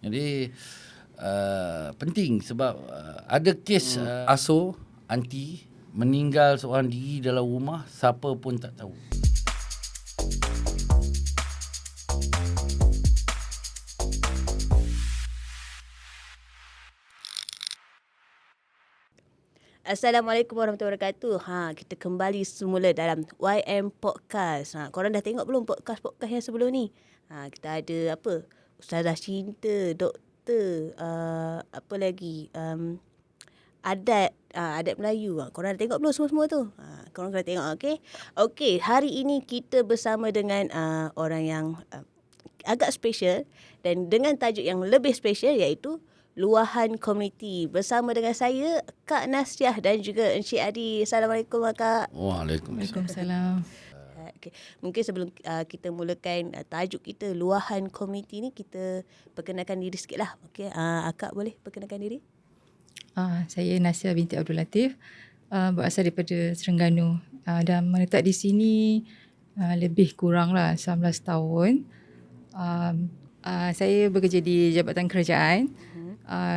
Jadi penting sebab ada kes asuh anti meninggal seorang diri dalam rumah, siapa pun tak tahu. Assalamualaikum warahmatullahi wabarakatuh. Kita kembali semula dalam YM Podcast. Korang dah tengok belum podcast-podcast yang sebelum ni? Kita ada apa? Ustazah Cinta, doktor, apa lagi? Adat Melayu. Korang dah tengok belum semua-semua tu? Korang kena tengok, okey? Okey, hari ini kita bersama dengan orang yang agak special dan dengan tajuk yang lebih special iaitu Luahan Komuniti. Bersama dengan saya, Kak Nasiah dan juga Encik Adi. Assalamualaikum, Kak. Waalaikumsalam. Okay. Mungkin sebelum kita mulakan tajuk kita, Luahan Komuniti ni, kita perkenalkan diri sikit lah. Okay. Akak boleh perkenalkan diri? Saya Nasiah binti Abdul Latif, berasal daripada Terengganu dan menetap di sini lebih kurang lah 19 tahun. Saya bekerja di Jabatan Kerajaan.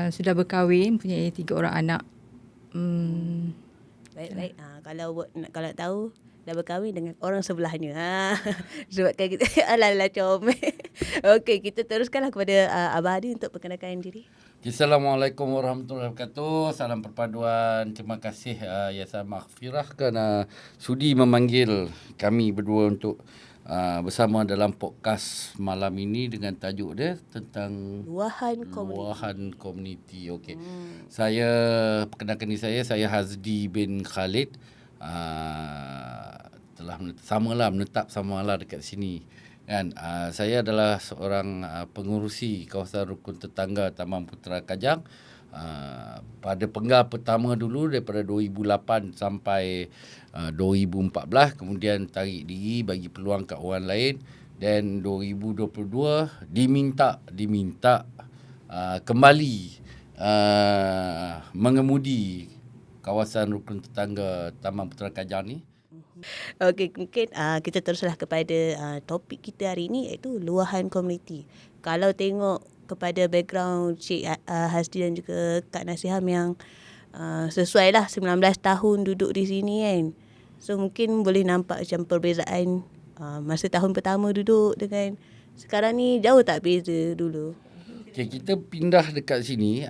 Sudah berkahwin, mempunyai 3 orang anak. Baik. Kalau tahu dah berkahwin dengan orang sebelahnya. Sebabkan kita ala-ala comel. Okey, kita teruskanlah kepada Abah Adi untuk perkenalkan diri. Assalamualaikum warahmatullahi wabarakatuh. Salam perpaduan. Terima kasih Yayasan Maghfirah kerana sudi memanggil kami berdua untuk bersama dalam podcast malam ini dengan tajuk dia tentang Luahan Komuniti. Okey. Saya perkenalkan diri saya Hazdi bin Khalid. Telah menetap samalah dekat sini. Kan, saya adalah seorang pengurusi kawasan rukun tetangga Taman Putera Kajang. Pada penggal pertama dulu daripada 2008 sampai 2014, kemudian tarik diri bagi peluang kat orang lain, dan 2022 diminta kembali mengemudi kawasan rukun tetangga Taman Putera Kajang ni. Okey, mungkin kita teruslah kepada topik kita hari ini iaitu luahan komuniti. Kalau tengok kepada background Cik Hasdi dan juga Kak Nasiham yang sesuai lah 19 tahun duduk di sini kan. So mungkin boleh nampak macam perbezaan masa tahun pertama duduk dengan sekarang ni jauh tak beza dulu? Okay, kita pindah dekat sini.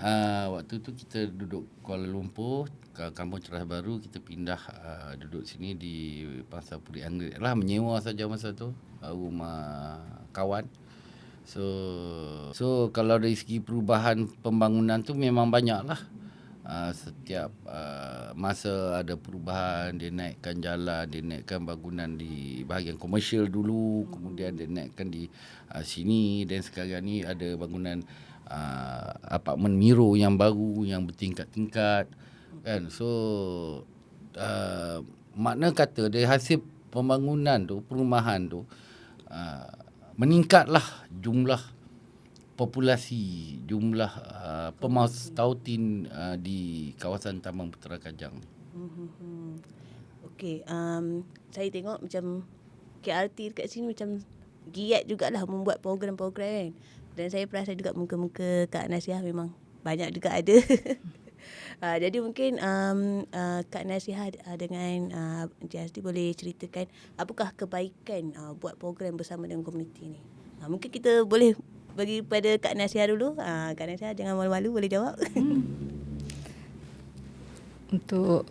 Waktu tu kita duduk Kuala Lumpur, Kampung Ceras Baru. Kita pindah duduk sini di Pasar Puri Anggrek lah, menyewa saja masa tu rumah kawan. So kalau dari segi perubahan pembangunan tu memang banyak lah. Setiap masa ada perubahan, dia naikkan jalan, dia naikkan bangunan di bahagian komersial dulu, kemudian dia naikkan di sini, dan sekarang ni ada bangunan apartmen Miro yang baru yang bertingkat-tingkat kan. So makna kata dari hasil pembangunan tu, perumahan tu, meningkatlah jumlah populasi, jumlah pemaus tautin di kawasan Taman Putera Kajang. Okey, saya tengok macam KRT dekat sini macam giat jugalah membuat program-program kan. Dan saya perasan juga muka-muka Kak Nasiah memang banyak juga ada. Jadi mungkin Kak Nasiah dengan Encik Hasdi boleh ceritakan apakah kebaikan buat program bersama dengan komuniti ni. Mungkin kita boleh bagi pada Kak Nasiah dulu. Kak Nasiah jangan malu-malu, boleh jawab. Untuk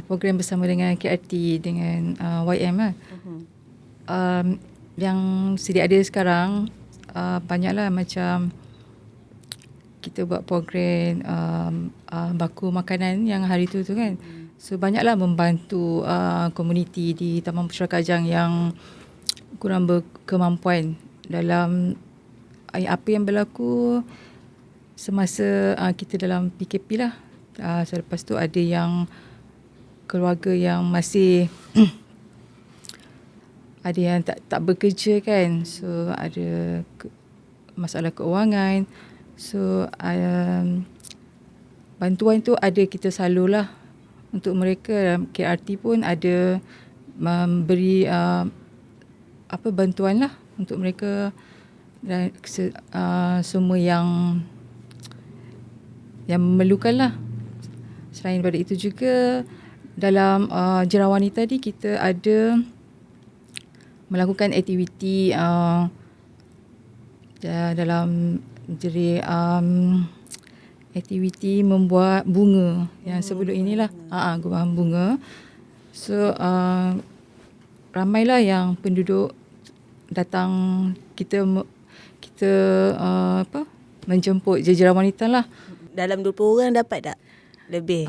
program bersama dengan KRT dengan YM lah. Yang sedia ada sekarang banyaklah, macam kita buat program baku makanan yang hari tu kan. So banyaklah membantu komuniti di Taman Putera Kajang yang kurang berkemampuan dalam apa yang berlaku semasa kita dalam PKP lah. Selepas tu ada yang keluarga yang masih ada yang tak bekerja kan. So ada masalah keuangan. So bantuan tu ada kita salurlah untuk mereka. KRT pun ada memberi bantuan lah untuk mereka dan semua yang memerlukan lah. Selain daripada itu juga dalam Jira Wanita ni kita ada melakukan aktiviti dalam jadi aktiviti membuat bunga yang sebelum inilah gubahan bunga. So ramailah yang penduduk datang kita menjemput Jira Wanita lah. Dalam 20 orang dapat tak? Lebih.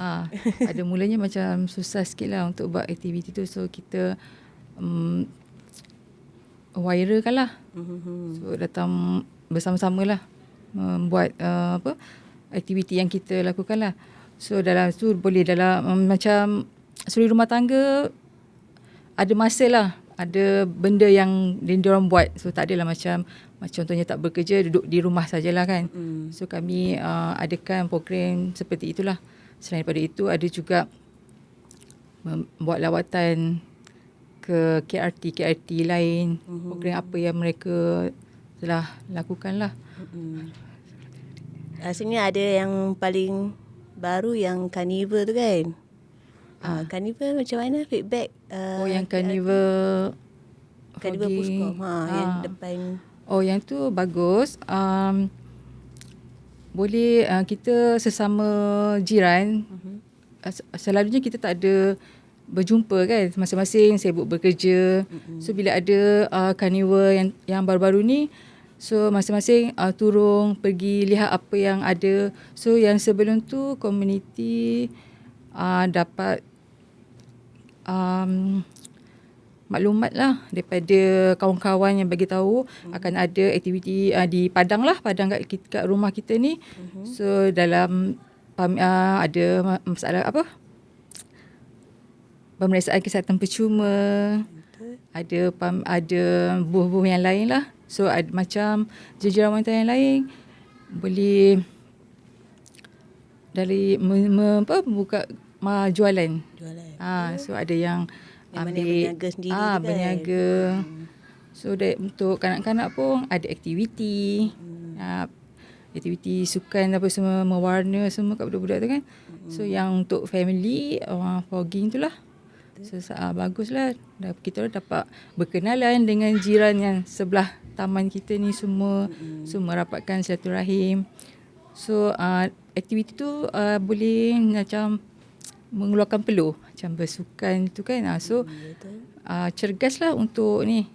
Ada mulanya macam susah sikit lah untuk buat aktiviti tu. So kita wiralkan lah. So datang bersama-sama lah membuat aktiviti yang kita lakukan lah. So dalam tu boleh dalam macam suri rumah tangga ada masa lah. Ada benda yang diorang buat. So tak adalah macam contohnya tak bekerja, duduk di rumah sajalah kan. So kami adakan program seperti itulah. Selain daripada itu ada juga membuat lawatan ke KRT lain. Program apa yang mereka telah lakukan lah. Rasanya ada yang paling baru yang Carnival tu kan. Carnival macam mana feedback? Yang Carnival Carnival Puskom. Yang depan. Yang tu bagus. Boleh kita sesama jiran. Selalunya kita tak ada berjumpa kan. Masing-masing sibuk bekerja. So bila ada Carnival yang baru-baru ni, so masing-masing turun pergi lihat apa yang ada. So yang sebelum tu komuniti dapat maklumat lah daripada kawan-kawan yang bagi tahu akan ada aktiviti di Padang lah, Padang kat rumah kita ni. So dalam ada masalah pemeriksaan kesihatan percuma, ada buah-buah yang lain lah. So ada macam Jira Wanita yang lain boleh dari buka jualan. So ada yang ambil berniaga sendiri kan. Berniaga. So untuk kanak-kanak pun ada aktiviti. Aktiviti sukan apa semua, mewarna semua kat budak-budak tu kan. So yang untuk family fogging tu lah. So baguslah. Kita dapat berkenalan dengan jiran yang sebelah taman kita ni semua. Semua rapatkan silaturahim. So aktiviti tu boleh macam mengeluarkan peluh macam bersukan tu kan. So cergaslah untuk ni.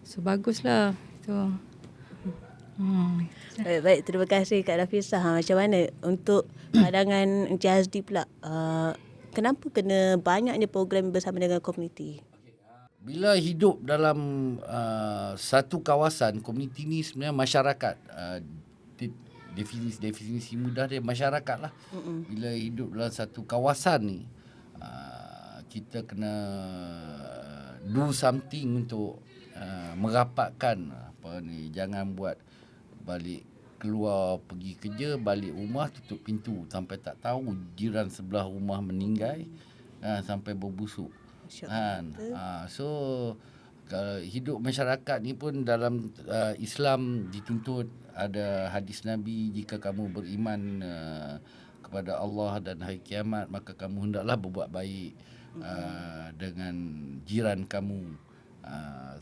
So baguslah tu. Baik, terima kasih Kak Nafisah. Macam mana untuk pandangan Encik Hazdi pula? Kenapa kena banyaknya program bersama dengan komuniti? Bila hidup dalam satu kawasan, komuniti ni sebenarnya masyarakat. Definisi mudah dia masyarakat lah. Bila hidup dalam satu kawasan ni, kita kena do something untuk merapatkan jangan buat balik keluar pergi kerja, balik rumah tutup pintu sampai tak tahu jiran sebelah rumah meninggal, sampai berbusuk kan. So hidup masyarakat ni pun dalam Islam dituntut, ada hadis Nabi, jika kamu beriman kepada Allah dan hari kiamat, maka kamu hendaklah berbuat baik dengan jiran kamu.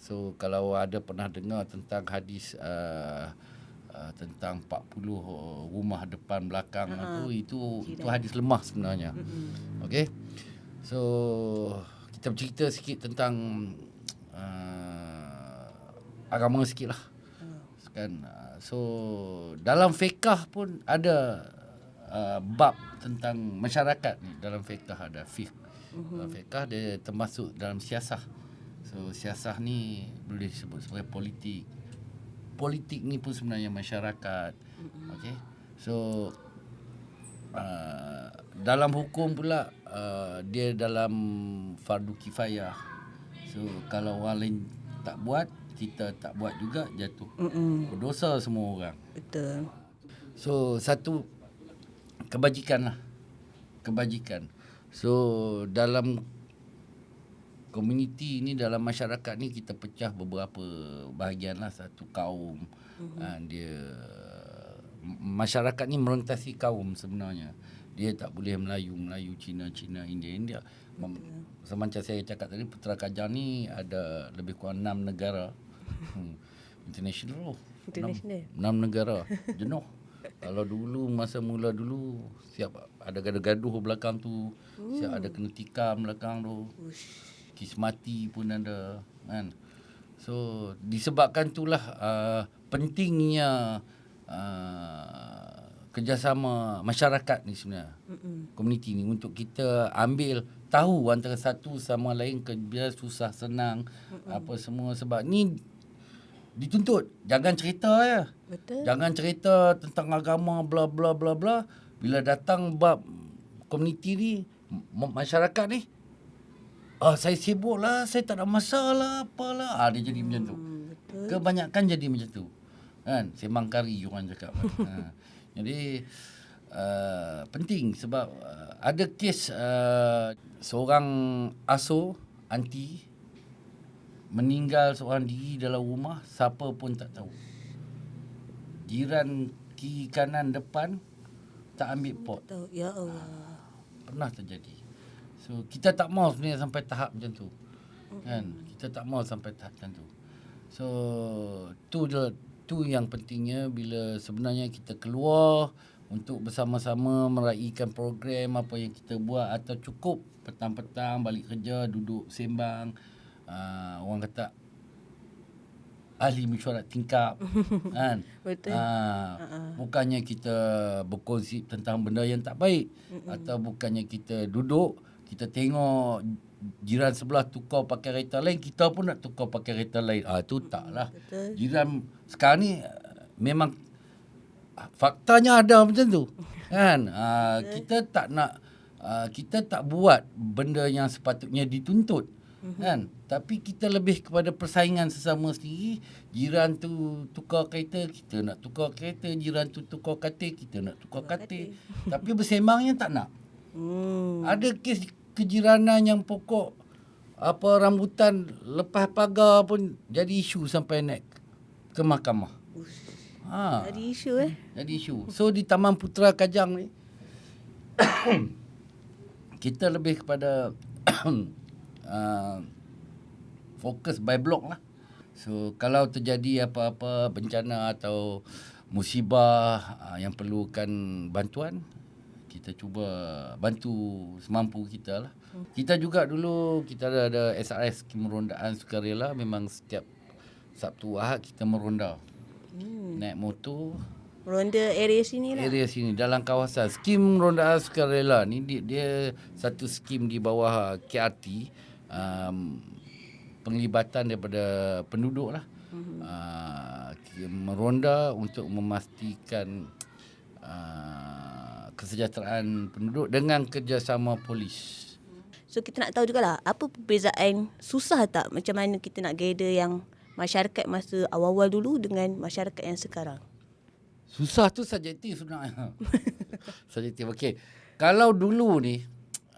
So kalau ada pernah dengar tentang hadis tentang 40 rumah depan belakang itu hadis lemah sebenarnya. Okey. So kita bercerita sikit tentang agama sikit lah. Kan. So dalam fiqh pun ada bab tentang masyarakat ni. Dalam fiqh ada fiqh. Fiqh dia termasuk dalam siasah. So siasah ni boleh disebut sebagai politik. Politik ni pun sebenarnya masyarakat. Okey. So dalam hukum pula dia dalam fardu kifayah. So kalau orang lain tak buat, kita tak buat juga, jatuh berdosa semua orang. Betul. So satu kebajikan lah. Kebajikan. So dalam komuniti ni dalam masyarakat ni kita pecah beberapa bahagian lah. Satu kaum, dia masyarakat ni merentasi kaum sebenarnya. Dia tak boleh Melayu, Cina, India. Semacam saya cakap tadi, Putra Kajang ni ada lebih kurang 6 negara. International. 6 negara. Jenuh. Kalau dulu, masa mula dulu, siap ada gaduh-gaduh belakang tu. Siap ada kena tikam belakang tu. Kismati pun ada. Kan? So, disebabkan itulah pentingnya kerjasama masyarakat ni sebenarnya. Komuniti ni untuk kita ambil tahu antara satu sama lain kerja susah senang apa semua, sebab ni dituntut. Jangan cerita ya. Betul. Jangan cerita tentang agama bla bla bla bla. Bila datang bab komuniti ni, masyarakat ni, saya sibuk lah, saya tak ada masalah apalah. Dia jadi macam tu. Betul. Kebanyakan jadi macam tu. Kan? Sembang kari orang cakap. Jadi penting sebab ada kes seorang asuh anti meninggal seorang diri dalam rumah, siapa pun tak tahu. Jiran kiri kanan depan tak ambil pot. Tahu. Ya Allah. Pernah terjadi. So kita tak mau sebenarnya sampai tahap macam tu. Kan? Kita tak mau sampai tahap macam tu. So tu yang pentingnya bila sebenarnya kita keluar untuk bersama-sama meraihkan program apa yang kita buat, atau cukup petang-petang balik kerja duduk sembang, orang kata ahli mesyuarat tingkap kan. Betul. Bukannya kita berkongsi tentang benda yang tak baik, atau bukannya kita duduk kita tengok jiran sebelah tukar pakai kereta lain, kita pun nak tukar pakai kereta lain. Tu taklah. Betul. Jiran sekarang ni memang faktanya ada macam tu. Kan? Kita tak nak kita tak buat benda yang sepatutnya dituntut. Kan? Tapi kita lebih kepada persaingan sesama sendiri. Jiran tu tukar kereta, kita nak tukar kereta. Jiran tu tukar katil, kita nak tukar katil. Tapi bersembangnya tak nak. Ada kes kejiranan yang pokok rambutan lepas pagar pun jadi isu sampai naik ke mahkamah. Ada isu Jadi isu. So di Taman Putra Kajang ni kita lebih kepada fokus by block lah. So kalau terjadi apa-apa bencana atau musibah yang perlukan bantuan, kita cuba bantu semampu kita lah. Kita juga dulu kita ada SRS, skim rondaan sukarela. Memang setiap Sabtu Ahad kita meronda. Naik motor. Ronda area sini lah. Area sini dalam kawasan. Skim rondaan sukarela ni dia satu skim di bawah KRT. Penglibatan daripada penduduk lah. Meronda untuk memastikan kesejahteraan penduduk dengan kerjasama polis. So kita nak tahu jugalah apa perbezaan, susah tak macam mana kita nak gather yang masyarakat masa awal-awal dulu dengan masyarakat yang sekarang? Susah tu subjektif sebenarnya. Subjektif. Okey. Kalau dulu ni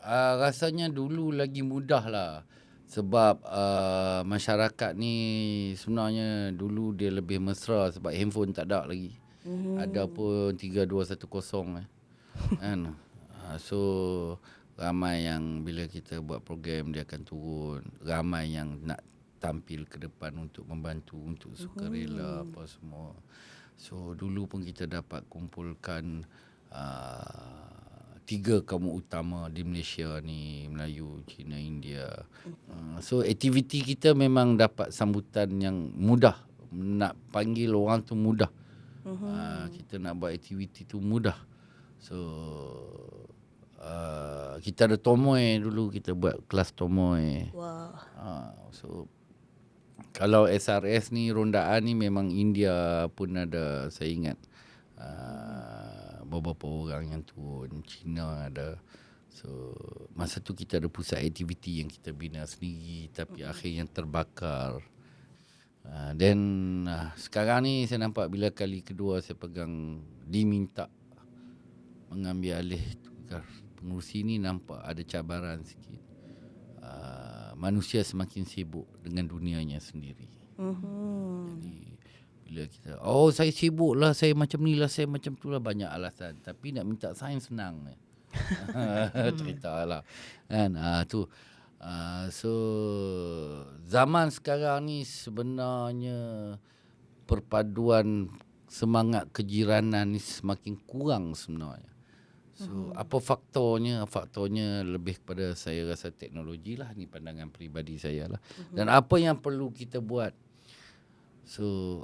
rasanya dulu lagi mudah lah. Sebab masyarakat ni sebenarnya dulu dia lebih mesra sebab handphone tak ada lagi. Ada pun 3210 kan. So ramai yang bila kita buat program dia akan turun, ramai yang nak tampil ke depan untuk membantu, untuk sukarela apa semua. So dulu pun kita dapat kumpulkan 3 kaum utama di Malaysia ni, Melayu, Cina, India. So aktiviti kita memang dapat sambutan yang mudah. Nak panggil orang tu mudah. Kita nak buat aktiviti tu mudah. So kita ada tomoy dulu, kita buat kelas tomoy. Wah. So kalau SRS ni rondaan ni memang India pun ada, saya ingat. Beberapa orang yang turun, Cina ada. So masa tu kita ada pusat aktiviti yang kita bina sendiri, tapi akhirnya terbakar. Dan sekarang ni saya nampak bila kali kedua saya pegang diminta mengambil alih tugas pengurusi ni, nampak ada cabaran sikit. manusia semakin sibuk dengan dunianya sendiri. Jadi bila kita saya sibuk lah, saya macam ni lah, saya macam tu lah, banyak alasan. Tapi nak minta sign senang. Cerita lah kan. Tu so zaman sekarang ni sebenarnya perpaduan semangat kejiranan ni semakin kurang sebenarnya. So apa faktornya? Faktornya lebih kepada saya rasa teknologi lah, ni pandangan peribadi saya lah. Dan apa yang perlu kita buat? So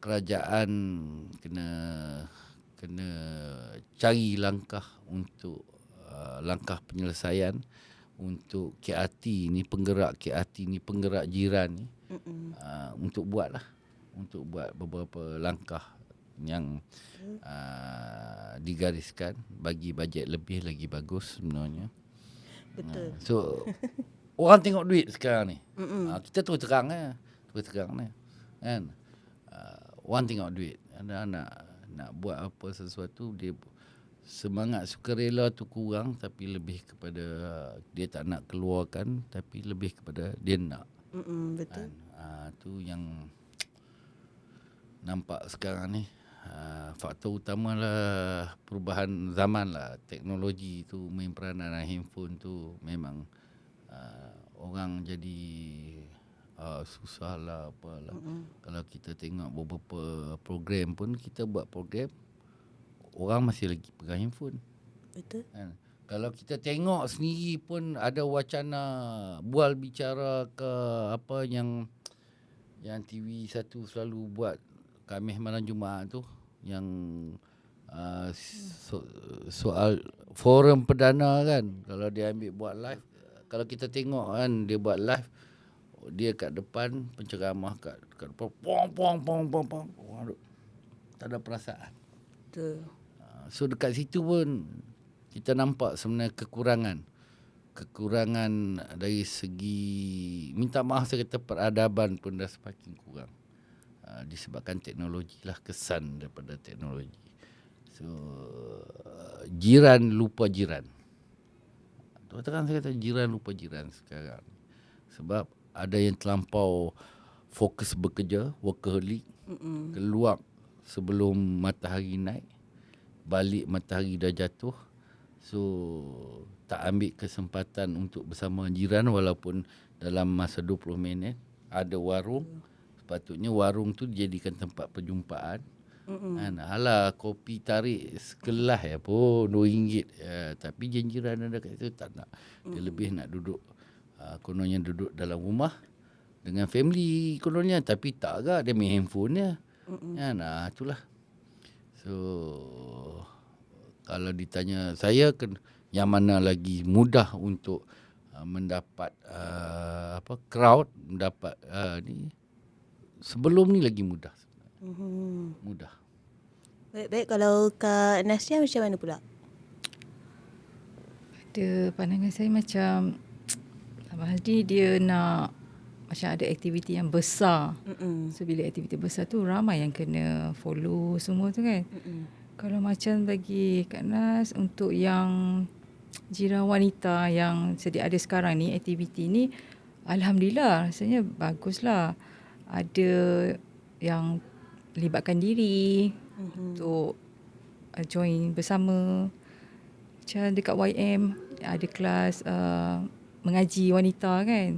kerajaan kena cari langkah untuk langkah penyelesaian untuk KRT ni, penggerak KRT ni, penggerak jiran ni, untuk buat beberapa langkah yang digariskan, bagi bajet lebih lagi bagus sebenarnya. Betul. So orang tengok duit sekarang ni. Kita terus terang kan. Orang tengok duit. Anak nak buat apa sesuatu, dia semangat sukarela tu kurang, tapi lebih kepada dia tak nak keluarkan, tapi lebih kepada dia nak. Betul. Tu yang nampak sekarang ni. Faktor utamalah perubahan zaman lah. Teknologi tu main peranan, handphone tu memang orang jadi susah lah apalah. Kalau kita tengok beberapa program pun, kita buat program, orang masih lagi pegang handphone. Betul. Kan? Kalau kita tengok sendiri pun ada wacana bual bicara ke apa yang TV1 selalu buat Khamis malam Jumaat tu, yang soal forum perdana kan. Kalau dia ambil buat live, kalau kita tengok kan, dia buat live, dia kat depan penceramah kat depan, pong. Tak ada perasaan. Betul. So dekat situ pun kita nampak sebenarnya kekurangan dari segi, minta maaf saya kata, peradaban pun dah semakin kurang. Disebabkan teknologi lah, kesan daripada teknologi. So jiran lupa jiran. Terang saya kata jiran lupa jiran sekarang. Sebab ada yang terlampau fokus bekerja, workaholic, keluar sebelum matahari naik, balik matahari dah jatuh. So tak ambil kesempatan untuk bersama jiran, walaupun dalam masa 20 minit. Ada warung, sepatutnya warung tu dijadikan tempat perjumpaan. Alah, kopi tarik sekelas pun RM2. Tapi jiran ada kat situ tak nak. Dia lebih nak duduk, kononnya duduk dalam rumah dengan family kononnya, tapi tak agak dia main handphone dia. Itulah. So kalau ditanya saya, yang mana lagi mudah untuk mendapat crowd, mendapat ni, sebelum ni lagi mudah. Mudah. Baik, kalau Kak Nasia macam mana pula? Ada pandangan saya macam Abang Hazri dia nak macam ada aktiviti yang besar. So bila aktiviti besar tu ramai yang kena follow semua tu kan. Kalau macam bagi Kak Nas, untuk yang jiran wanita yang sedia ada sekarang ni, aktiviti ni alhamdulillah rasanya baguslah. Ada yang libatkan diri untuk join bersama. Macam dekat YM ada kelas mengaji wanita kan.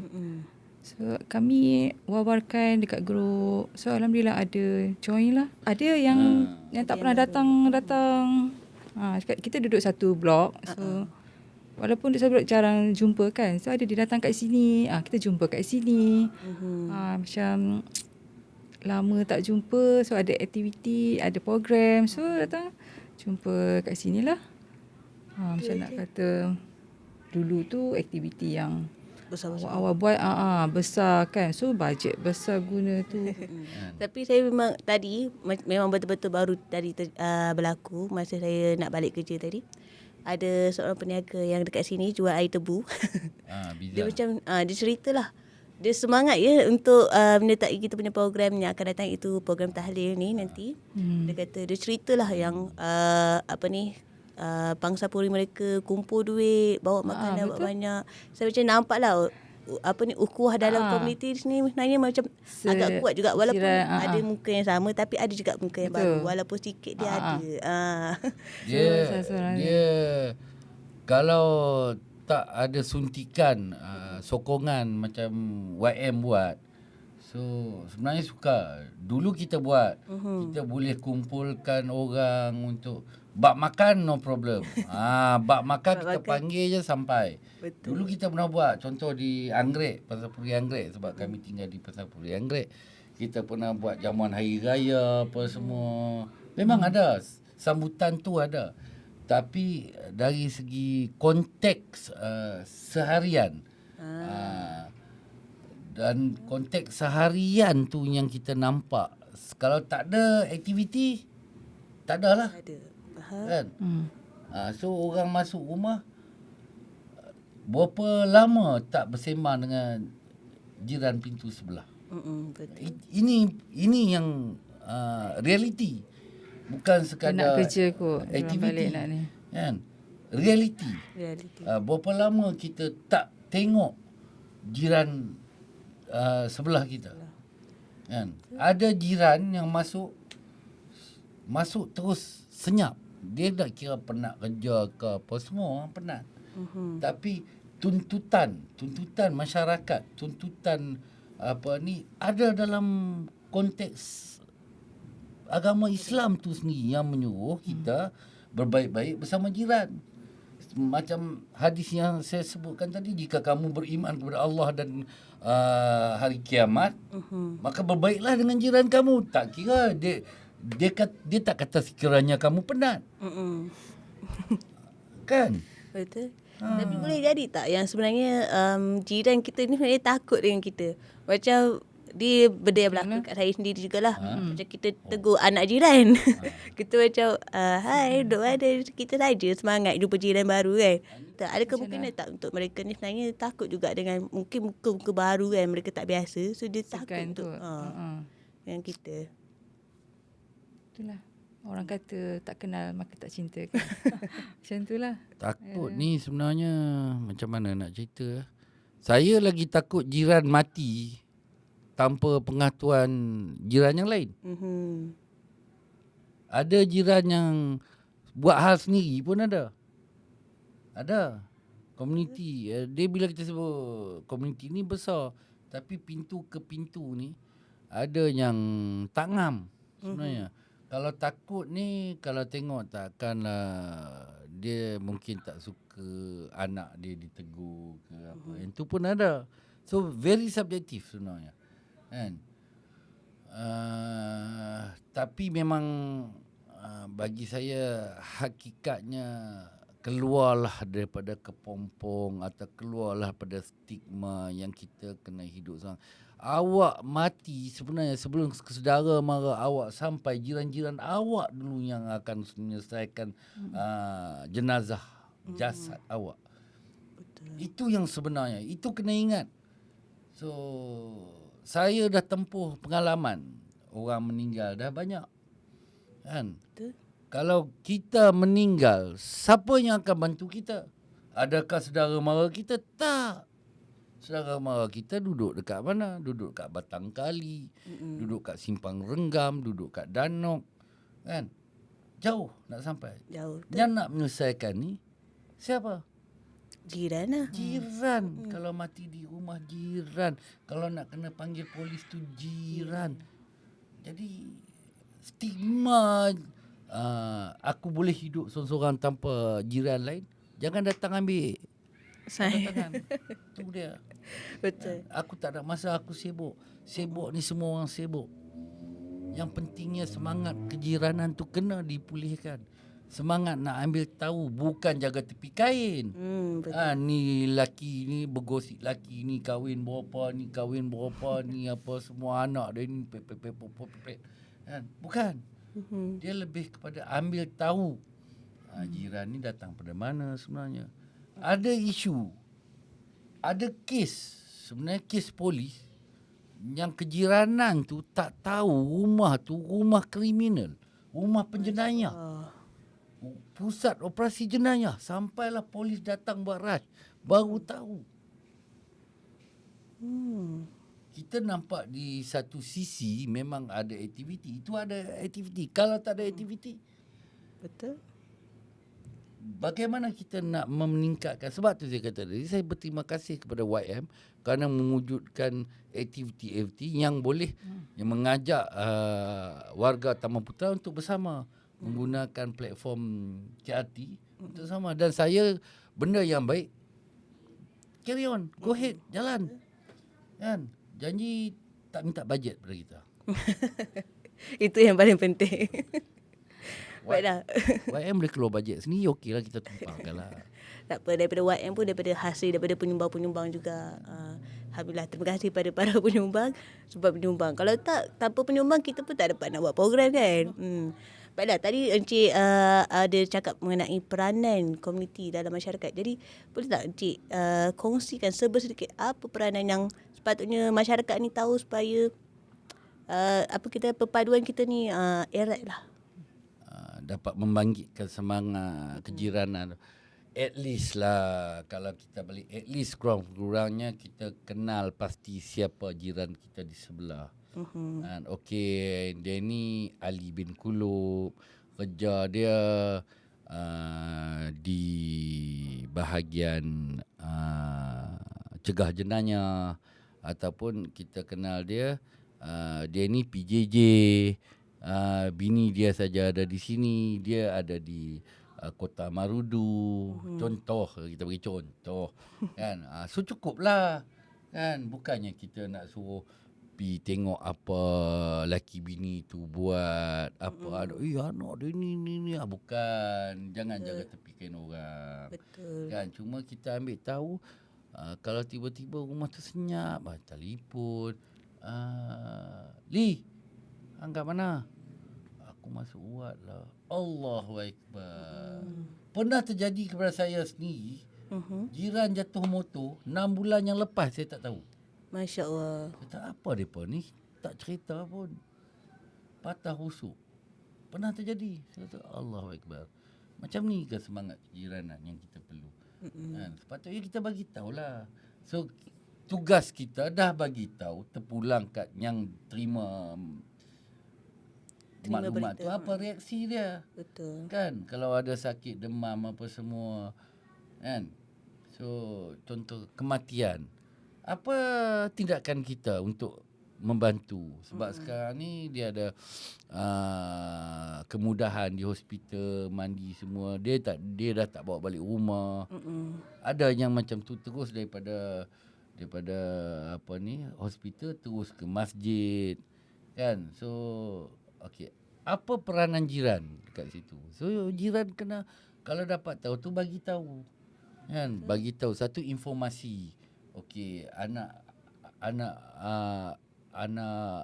So kami wawarkan dekat grup. So alhamdulillah ada join lah. Ada yang tak pernah datang. Kita duduk satu blok. So walaupun duduk satu blok jarang jumpa kan. So ada dia datang kat sini, kita jumpa kat sini. Macam lama tak jumpa, so ada aktiviti, ada program, so datang jumpa kat sini lah. Macam nak kata dulu tu aktiviti yang awal buat besar kan, so bajet besar guna tu. Tapi saya memang tadi memang betul-betul baru tadi berlaku masa saya nak balik kerja tadi. Ada seorang peniaga yang dekat sini jual air tebu. Dia macam dia ceritalah, dia semangat untuk menyertai kita punya program yang akan datang, itu program tahlil ni nanti. Dia kata, dia ceritalah yang pangsa puri mereka kumpul duit, bawa makanan, bawa banyak. Saya macam nampak lah ukhuwah dalam komuniti sini sebenarnya macam agak kuat juga walaupun ada muka yang sama tapi ada juga muka yang baru walaupun sikit dia ada. Dia kalau tak ada suntikan sokongan macam YM buat, so sebenarnya suka. Dulu kita buat, kita boleh kumpulkan orang untuk bak makan, no problem. Bak makan kita panggil je sampai. Betul. Dulu kita pernah buat, contoh di Anggrek, Pasar Puri Anggrek, sebab kami tinggal di Pasar Puri Anggrek. Kita pernah buat jamuan hari raya apa semua. Memang ada, sambutan tu ada. Tapi dari segi konteks seharian, dan konteks seharian tu yang kita nampak. Kalau tak ada aktiviti, tak ada lah. Ada. Kan? So orang masuk rumah, berapa lama tak bersembang dengan jiran pintu sebelah. Betul. Ini yang realiti. Bukan sekadar nak kerja kot aktiviti. nak ni. Kan? Realiti. Realiti. Berapa lama kita tak tengok jiran sebelah kita. Kan? Ada jiran yang masuk terus senyap. Dia tak kira penat kerja ke apa, semua orang penat. Tapi tuntutan masyarakat, tuntutan apa ni ada dalam konteks agama Islam tu sendiri yang menyuruh kita berbaik-baik bersama jiran. Macam hadis yang saya sebutkan tadi, jika kamu beriman kepada Allah dan hari kiamat, maka berbaiklah dengan jiran kamu. Tak kira dia tak kata sekiranya kamu penat. Kan? Betul. Tapi boleh jadi tak yang sebenarnya jiran kita ni sebenarnya takut dengan kita. Macam dia benda yang berlaku kat saya sendiri jugalah. Macam kita tegur anak jiran. Kita macam, hai, duduk mana? Kita saja semangat jumpa jiran baru kan. Tak ada kemungkinan tak untuk mereka ni sebenarnya takut juga dengan mungkin muka-muka baru kan. Mereka tak biasa. So dia takut untuk dengan kita. Itulah. Orang kata tak kenal maka tak cinta kan. Macam itulah. Takut ni sebenarnya macam mana nak cerita. Saya lagi takut jiran mati tanpa pengetahuan jiran yang lain. Ada jiran yang buat hal sendiri pun ada. Ada. Komuniti. Dia bila kita sebut komuniti ni besar. Tapi pintu ke pintu ni ada yang tak ngam sebenarnya. Kalau takut ni, kalau tengok takkanlah dia mungkin tak suka anak dia ditegur ke apa. Yang tu pun ada. So very subjektif sebenarnya. Kan? Tapi memang bagi saya hakikatnya keluarlah daripada kepompong atau keluarlah pada stigma yang kita kena hidup sekarang. Awak mati sebenarnya sebelum saudara mara awak sampai, jiran-jiran awak dulu yang akan menyelesaikan jenazah jasad awak. Betul. Itu yang sebenarnya. Itu kena ingat. So saya dah tempuh pengalaman orang meninggal dah banyak. Kan? Betul. Kalau kita meninggal, siapa yang akan bantu kita? Adakah saudara mara kita? Tak. Saudara mara kita duduk dekat mana? Duduk kat Batang Kali, duduk kat Simpang Renggam, duduk kat Danok. Kan? Jauh nak sampai. Jauh. Yang nak menyelesaikan ni siapa? Jiran lah. Jiran. Kalau mati di rumah, jiran. Kalau nak kena panggil polis tu jiran. Jadi stigma aku boleh hidup seorang-seorang tanpa jiran lain, jangan datang ambil. Datang. Tu dia. Betul. Aku tak ada masa, aku sibuk. Sibuk ni semua orang sibuk. Yang pentingnya semangat kejiranan tu kena dipulihkan. Semangat nak ambil tahu, bukan jaga tepi kain. Ni laki ni bergosip, laki ni kahwin berapa, ni kahwin berapa, ni apa semua anak dia ni kan? Bukan. Dia lebih kepada ambil tahu jiran ni datang pada mana sebenarnya. Ada isu, ada kes, sebenarnya kes polis yang kejiranan tu tak tahu rumah tu rumah kriminal, rumah penjenayah, pusat operasi jenayah. Sampailah polis datang buat rush, baru tahu. Kita nampak di satu sisi memang ada aktiviti. Itu ada aktiviti. Kalau tak ada aktiviti, Betul. bagaimana kita nak meningkatkan? Sebab tu saya kata tadi, saya berterima kasih kepada YM kerana mewujudkan aktiviti-aktiviti yang boleh yang mengajak warga Taman Putera untuk bersama menggunakan platform KRT untuk sama. Dan saya, benda yang baik, carry on, go ahead, jalan. Kan? Janji tak minta bajet pada kita. Itu yang paling penting. Baiklah. YM boleh keluar bajet sendiri, okey lah, kita tumpahkan lah. Tak apa, daripada YM pun daripada hasil daripada penyumbang-penyumbang juga. Alhamdulillah, terima kasih pada para penyumbang sebab penyumbang. Kalau tak, tanpa penyumbang kita pun tak dapat nak buat program kan. Baiklah, tadi Encik ada cakap mengenai peranan komuniti dalam masyarakat. Jadi boleh tak Encik kongsikan sedikit apa peranan yang sepatutnya masyarakat ni tahu supaya apa kita perpaduan kita ni erat lah. Dapat membangkitkan semangat kejiranan. At least lah, kalau kita balik, at least kurang-kurangnya kita kenal pasti siapa jiran kita di sebelah. And okey, dia ni Ali bin Kulub, kerja dia di bahagian cegah jenayah, ataupun kita kenal dia dia ni PJJ, bini dia saja ada di sini, dia ada di Kota Marudu. Contoh, kita bagi contoh kan. So cukuplah kan, bukannya kita nak suruh pergi tengok apa laki bini tu buat, apa ada anak dia ni bukan, jangan jaga tepikan orang. Betul. Kan, cuma kita ambil tahu kalau tiba-tiba rumah tu senyap, telefon, Li, angkat mana? Aku masuk uat lah. Allahu Akbar. Pernah terjadi kepada saya sendiri. Jiran jatuh motor 6 bulan yang lepas, saya tak tahu. Masya Allah. Kata apa mereka ni? Tak cerita pun. Patah rusuk. Pernah terjadi. Saya kata Allahu Akbar. Macam ni ke semangat kejiranan yang kita perlu? Kan? Sepatutnya kita bagi tahulah. So tugas kita dah bagi tahu, terpulang kat yang terima maklumat tu, apa reaksi dia. Betul. Kan, kalau ada sakit demam apa semua kan. So contoh kematian, apa tindakan kita untuk membantu? Sebab sekarang ni dia ada kemudahan di hospital, mandi semua, dia dah tak bawa balik rumah. Ada yang macam tu terus daripada apa ni, hospital terus ke masjid kan. So okey, apa peranan jiran dekat situ? So jiran kena, kalau dapat tahu tu bagi tahu kan, bagi tahu satu informasi. Okey, anak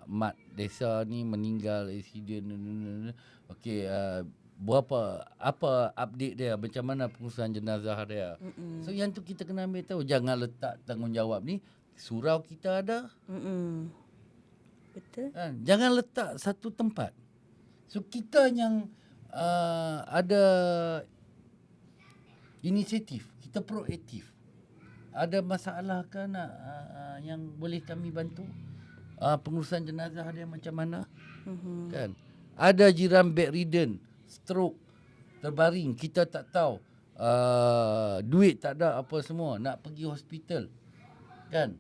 mat desa ni meninggal accident. Okey, apa update dia, macam mana pengurusan jenazah dia. So yang tu kita kena ambil tahu. Jangan letak tanggungjawab ni, surau kita ada. Betul. Kan? Jangan letak satu tempat. So kita yang ada inisiatif, kita proaktif. Ada masalah ke nak yang boleh kami bantu? Pengurusan jenazah dia macam mana? Kan? Ada jiran bedridden, stroke, terbaring, kita tak tahu. Duit tak ada apa semua, nak pergi hospital. Kan?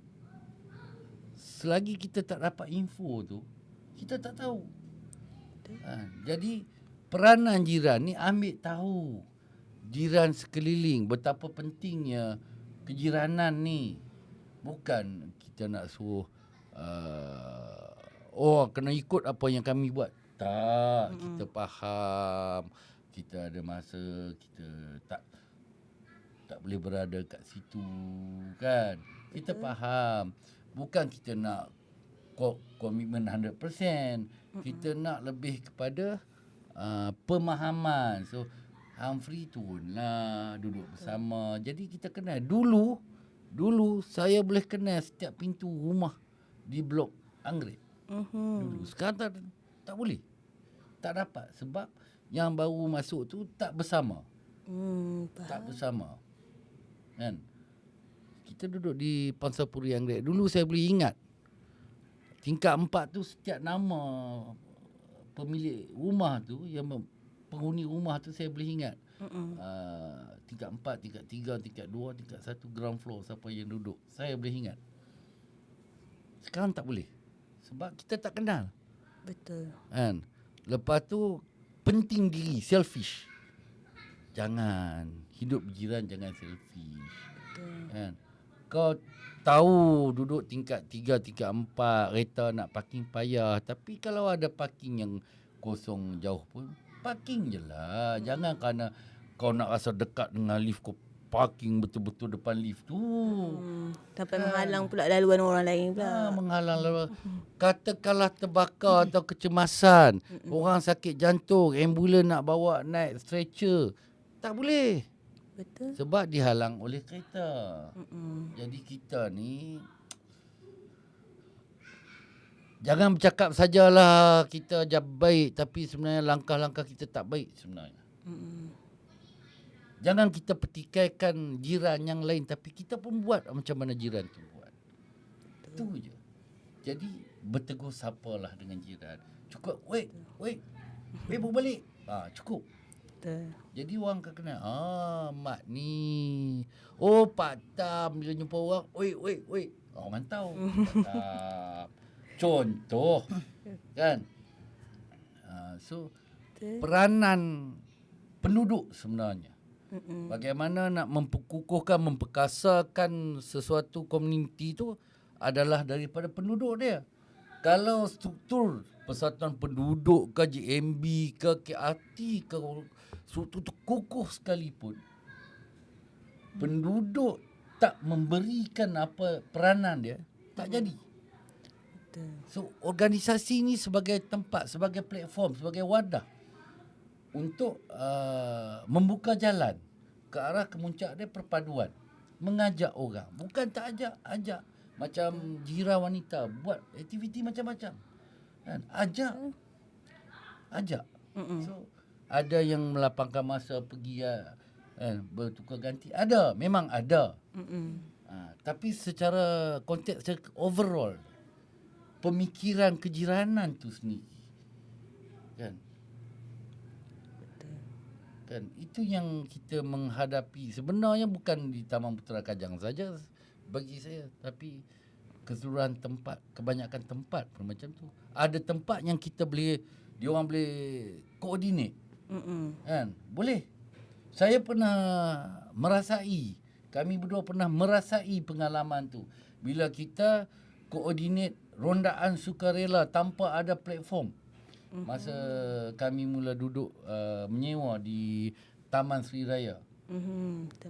Selagi kita tak dapat info tu, kita tak tahu. Jadi peranan jiran ni ambil tahu jiran sekeliling, betapa pentingnya kejiranan ni. Bukan kita nak suruh kena ikut apa yang kami buat. Tak, kita faham. Kita ada masa, kita tak boleh berada kat situ kan. Kita faham. Bukan kita nak komitmen 100%. Kita nak lebih kepada pemahaman. So Humphrey turunlah, duduk bersama. Jadi kita kenal. Dulu saya boleh kenal setiap pintu rumah di blok Anggrek. Dulu. Sekarang tak boleh. Tak dapat. Sebab yang baru masuk tu tak bersama. Tak bersama. Kan? kita duduk di Pansapuri Anggrek. Dulu saya boleh ingat. Tingkat 4 tu setiap nama pemilik rumah tu, penghuni rumah tu saya boleh ingat. Tingkat 4, tingkat 3, tingkat 2, tingkat 1 ground floor siapa yang duduk. Saya boleh ingat. Sekarang tak boleh. Sebab kita tak kenal. Betul. Kan? Lepas tu penting diri, selfish. Jangan hidup berjiran, jangan selfish. Kan? Kau tahu duduk tingkat 3, tingkat 4, kereta nak parking payah. Tapi kalau ada parking yang kosong jauh pun, parking je lah. Jangan kerana kau nak rasa dekat dengan lift, kau parking betul-betul depan lift tu. Sampai menghalang pula laluan orang lain pula. Menghalang lalu. Katakanlah terbakar atau kecemasan, orang sakit jantung, ambulan nak bawa naik stretcher, tak boleh. Betul. Sebab dihalang oleh kereta. Jadi kita ni jangan bercakap sajalah kita baik, tapi sebenarnya langkah-langkah kita tak baik sebenarnya. Jangan kita petikaikan jiran yang lain, tapi kita pun buat macam mana jiran tu buat. Itu je. Jadi bertegur sapalah dengan jiran. Cukup, wait, baru balik. Cukup. Betul. Jadi orang akan kenal, mak ni. Oh, Pak Tam bila jumpa orang, wait. Orang tahu. Pak Tam. Contoh. Kan? So, peranan penduduk sebenarnya. Bagaimana nak memperkukuhkan, memperkasakan sesuatu komuniti tu adalah daripada penduduk dia. Kalau struktur Persatuan Penduduk ke JMB ke KRT ke struktur tu kukuh sekalipun, penduduk tak memberikan apa peranan dia, tak jadi. Betul. So organisasi ni sebagai tempat, sebagai platform, sebagai wadah untuk membuka jalan ke arah kemuncak dia, perpaduan, mengajak orang, bukan tak ajak. Macam Jira Wanita buat aktiviti macam-macam, kan? Ajak. So ada yang melapangkan masa pergi bertukar ganti, memang ada. Tapi secara konteks, secara overall, pemikiran kejiranan tu sendiri, kan itu yang kita menghadapi sebenarnya, bukan di Taman Putera Kajang saja bagi saya, tapi keseluruhan tempat, kebanyakan tempat pun macam tu. Ada tempat yang kita boleh, diorang boleh koordinate. Kan? Boleh. Saya pernah merasai, kami berdua pernah merasai pengalaman tu. Bila kita koordinate rondaan sukarela tanpa ada platform. Masa kami mula duduk menyewa di Taman Sri Raya.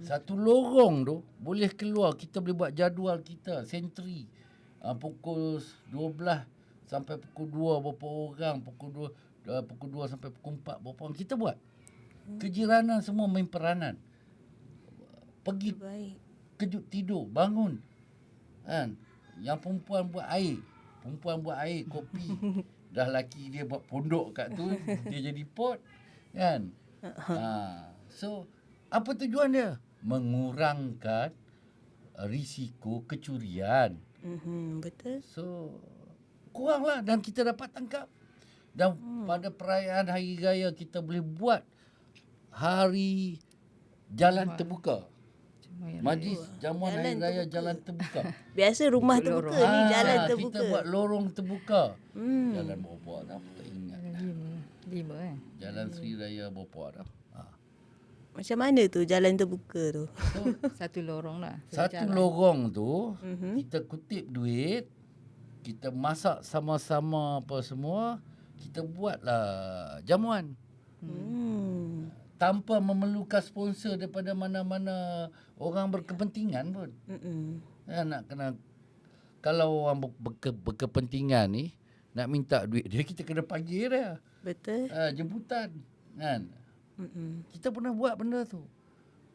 Satu lorong tu boleh keluar, kita boleh buat jadual kita, sentri. Pukul 12 sampai pukul 2 berapa orang, pukul 2 sampai pukul 4 berapa orang, kita buat. Kejiranan semua main peranan. Pergi kejut tidur, bangun. Kan? Yang perempuan buat air, kopi. Dah laki dia buat pondok kat tu, dia jadi pot, kan? So apa tujuan dia? Mengurangkan risiko kecurian. Betul. So kuranglah, dan kita dapat tangkap. Dan pada perayaan hari raya kita boleh buat hari jalan terbuka. Majlis jamuan hari raya jalan terbuka. Biasa rumah terbuka, ni jalan terbuka. Kita buat lorong terbuka. Jalan berapa dah? Tak ingat. 5 Jalan Sri Raya berapa dah? Macam mana tu jalan terbuka tu? So, Satu lorong lah. satu lorong tu kita kutip duit, kita masak sama-sama apa semua, kita buatlah jamuan. Tanpa memerlukan sponsor daripada mana-mana orang berkepentingan pun. Nak kena, kalau orang berkepentingan ni nak minta duit dia, kita kena panggil dia. Betul. Jemputan, kan? Kita pernah buat benda tu.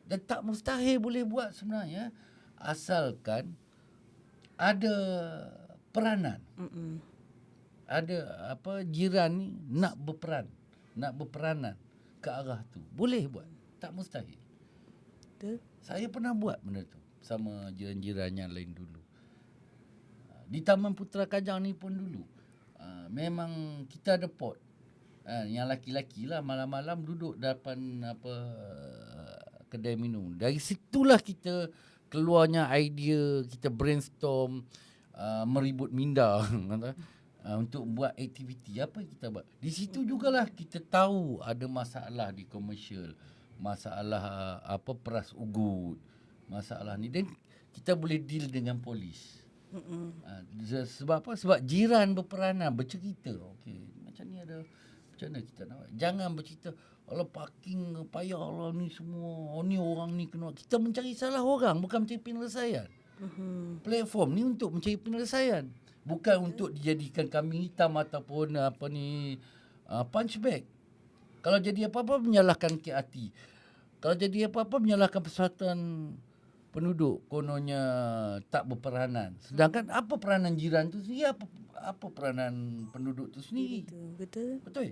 Dan tak mustahil boleh buat sebenarnya, asalkan ada peranan. Ada jiran ni nak berperanan ke arah tu. Boleh buat. Tak mustahil. Betul. Saya pernah buat benda tu. sama jiran-jiran yang lain dulu. Di Taman Putera Kajang ni pun dulu memang kita ada pot. Yang laki-laki lah malam-malam duduk depan kedai minum. Dari situlah kita keluarnya idea, kita brainstorm, meribut minda untuk buat aktiviti apa yang kita buat. Di situ jugalah kita tahu ada masalah di komersial, masalah peras ugut, masalah ni, dan kita boleh deal dengan polis. Sebab apa? Sebab jiran berperanan, bercerita. Okey, macam ni ada, macam mana kita nak buat? Jangan bercerita, Allah parking payah Allah ni semua, ni orang ni kena. Kita mencari salah orang, bukan mencari penyelesaian. Platform ni untuk mencari penyelesaian, bukan untuk dijadikan kambing hitam ataupun punchback. Kalau jadi apa-apa menyalahkan KRT. Kalau jadi apa-apa menyalahkan persatuan penduduk, kononnya tak berperanan. Sedangkan apa peranan jiran tu sendiri, apa peranan penduduk tu sendiri. Betul. Betul?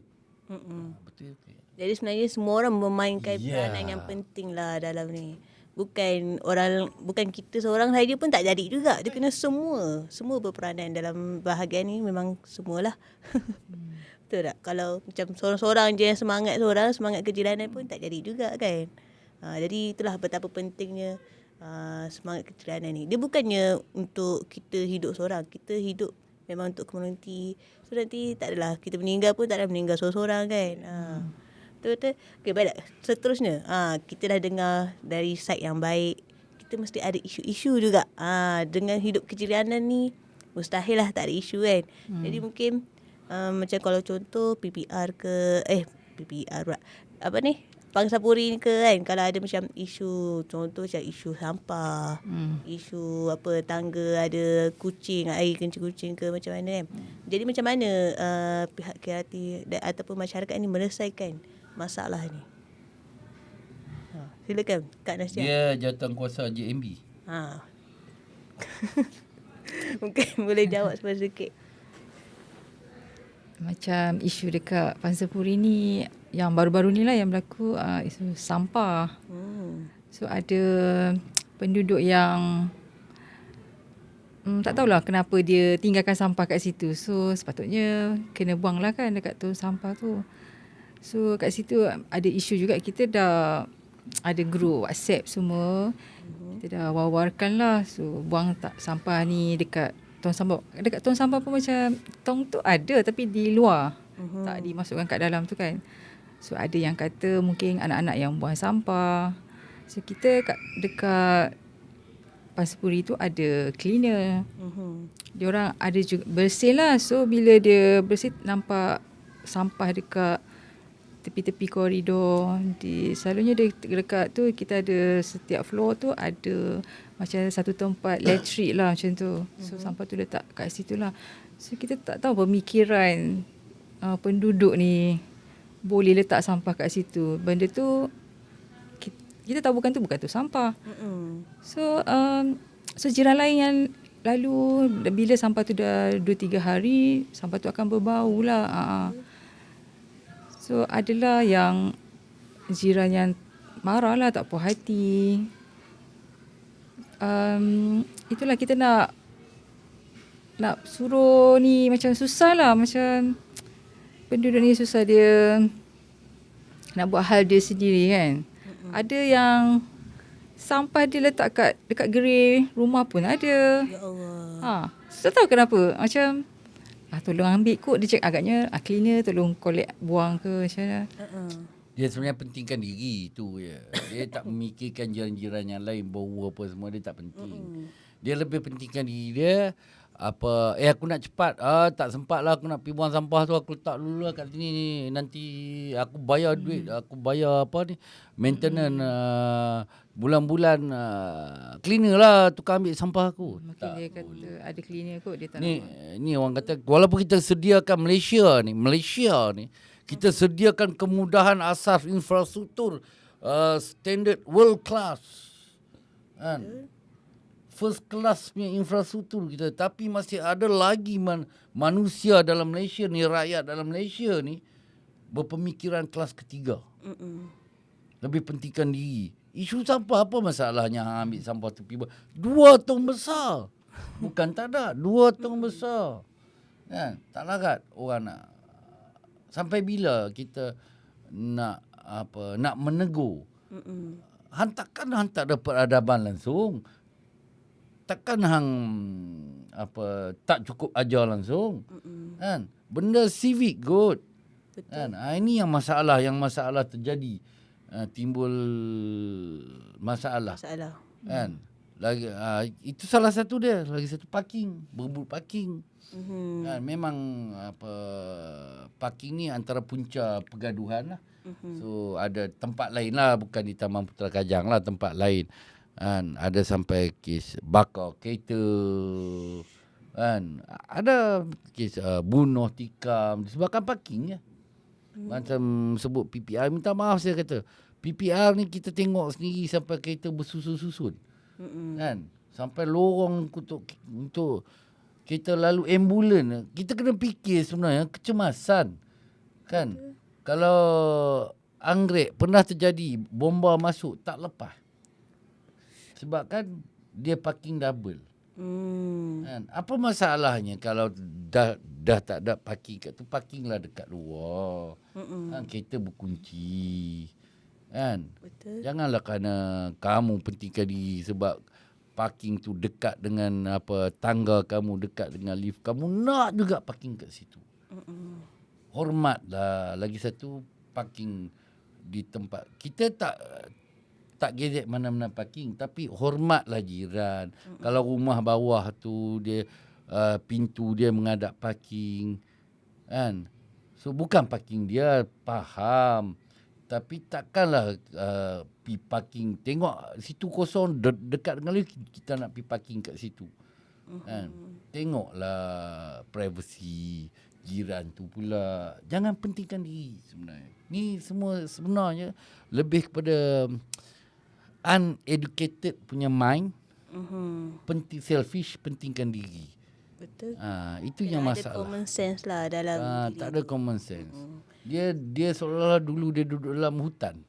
Betul. Okay. Jadi sebenarnya semua orang memainkan peranan yang penting lah dalam ni. Bukan kita seorang saja pun tak jadi juga. Dia kena semua berperanan dalam bahagian ni, memang semualah. Betul tak? Kalau macam seorang-seorang je yang semangat kejiranan pun tak jadi juga kan. Jadi itulah betapa pentingnya semangat kejiranan ni. Dia bukannya untuk kita hidup seorang, kita hidup memang untuk komuniti. So nanti tak adalah kita meninggal pun tak ada meninggal seorang-seorang kan. Betul-betul. Okay, baik. Seterusnya, kita dah dengar dari side yang baik. Kita mesti ada isu-isu juga. Dengan hidup kejiranan ni, mustahil lah tak ada isu kan. Jadi mungkin macam kalau contoh PPR ke, PPR pula. Apa ni? Pangsapuri ni ke kan, kalau ada macam isu, contoh macam isu sampah, isu tangga ada kucing, air kencing kucing ke macam mana kan. Jadi macam mana pihak KRT ataupun masyarakat ni menyelesaikan masalah ni? Silakan Kak Nasya. Dia jawatankuasa JMB. Mungkin boleh jawab sedikit. Macam isu dekat Pangsapuri ni, yang baru-baru ni lah yang berlaku, isu sampah. So ada penduduk yang tak tahulah kenapa dia tinggalkan sampah kat situ. So sepatutnya kena buang lah kan dekat tu sampah tu. So kat situ ada isu juga. Kita dah ada group WhatsApp semua. Kita dah war-warkan lah. So buang tak sampah ni dekat tong sampah. Dekat tong sampah pun macam tong tu ada tapi di luar. Tak dimasukkan kat dalam tu kan. So ada yang kata mungkin anak-anak yang buang sampah. So kita dekat Pangsapuri tu ada cleaner. Diorang ada juga bersih lah. So bila dia bersih nampak sampah dekat tepi-tepi koridor. Selalunya dekat tu kita ada setiap floor tu ada macam satu tempat elektrik lah macam tu. So sampah tu letak kat situ lah. So kita tak tahu pemikiran penduduk ni boleh letak sampah kat situ. Benda tu kita tahu bukan tu sampah. So jiran lain yang lalu bila sampah tu dah 2-3 hari, sampah tu akan berbau lah. So adalah yang jiran yang marah lah, tak puas hati. Itulah kita nak suruh ni macam susah lah. Macam penduduk ni susah, dia nak buat hal dia sendiri kan. Ada yang sampah dia letak dekat gerai rumah pun ada. Ya Allah. So tahu kenapa? Macam tolong ambil kot. Dia cakap agaknya cleaner tolong collect buang ke macam mana. Dia sebenarnya pentingkan diri tu je. Dia tak memikirkan jiran-jiran yang lain, bau apa semua, dia tak penting. Dia lebih pentingkan diri dia. Aku nak cepat, tak sempat lah, aku nak pergi buang sampah tu, aku letak dulu lah kat sini ni. Nanti aku bayar duit, aku bayar maintenance bulan-bulan, cleaner lah tukang ambil sampah aku. Mungkin tak dia kata boleh. ada cleaner kot, dia tak Ni orang kata walaupun kita sediakan Malaysia ni kita sediakan kemudahan asas infrastruktur standard world class kan, first class punya infrastruktur kita, tapi masih ada lagi manusia dalam Malaysia ni, rakyat dalam Malaysia ni berpemikiran kelas ketiga. Lebih pentingkan diri. Isu sampah apa masalahnya hang ambil sampah tepi 2 tong besar. Bukan tak ada, 2 tong besar. Kan? Tak larat orang nak. Sampai bila kita nak nak menegur. Takkan hang tak ada peradaban langsung. Takkan hang tak cukup ajar langsung. Kan? Benda civic good. Betul. Kan? Ini yang masalah terjadi. Timbul masalah. Kan? Lagi itu salah satu dia, lagi satu parking, berebut parking. Kan? Memang parking ni antara punca pergaduhan lah. So ada tempat lain lah, bukan di Taman Putera Kajang lah, tempat lain. Kan? Ada sampai kes bakar kereta. Kan? Ada kes bunuh tikam disebabkan parking ya. Macam sebut PPR, minta maaf saya kata. PPR ni kita tengok sendiri sampai kereta bersusun-susun. Kan? Sampai lorong untuk kita lalu ambulan. Kita kena fikir sebenarnya kecemasan. Kan? Kalau anggrek pernah terjadi bomba masuk tak lepas. Sebab kan dia parking double. Kan? Apa masalahnya kalau dah tak ada parking kat tu, parkinglah dekat luar. Kan? Kereta berkunci. Kan? Betul. Janganlah kerana kamu pentingkan diri sebab parking tu dekat dengan tangga kamu, dekat dengan lift kamu, nak juga parking kat situ. Hormatlah. Lagi satu, parking di tempat kita tak gezek mana-mana parking, tapi hormatlah jiran. Kalau rumah bawah tu dia pintu dia menghadap parking, kan? So bukan parking dia, faham. Tapi takkanlah pergi parking, tengok situ kosong dekat dengan lift, kita nak pergi parking kat situ. Kan? Tengoklah privacy jiran tu pula. Jangan pentingkan diri sebenarnya. Ni semua sebenarnya lebih kepada uneducated punya mind. Penting selfish, pentingkan diri. Betul. Itu yang Ada masalah. common sense lah dalam diri. Tak ada common sense. Dia seolah-olah dulu dia duduk dalam hutan.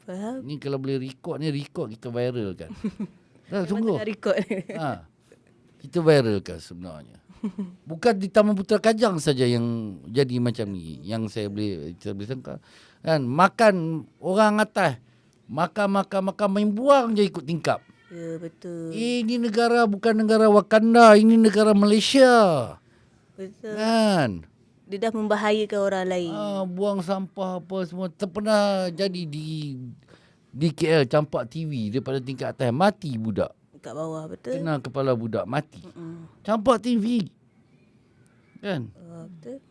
Faham? Ni kalau boleh record kita viral kan. Memang Sungguh. tengah record. Kita viralkan sebenarnya. Bukan di Taman Putera Kajang saja yang jadi macam ni. Yang saya boleh sangka. Kan? Makan orang atas. Makan main buang je ikut tingkap. Ya, betul. Ini negara bukan negara Wakanda. Ini negara Malaysia. Betul. Kan? Dia dah membahayakan orang lain. Buang sampah apa semua. Pernah jadi di KL campak TV daripada tingkat atas. Mati budak. Kat bawah, betul. Kena kepala budak mati. Campak TV. Kan? Betul.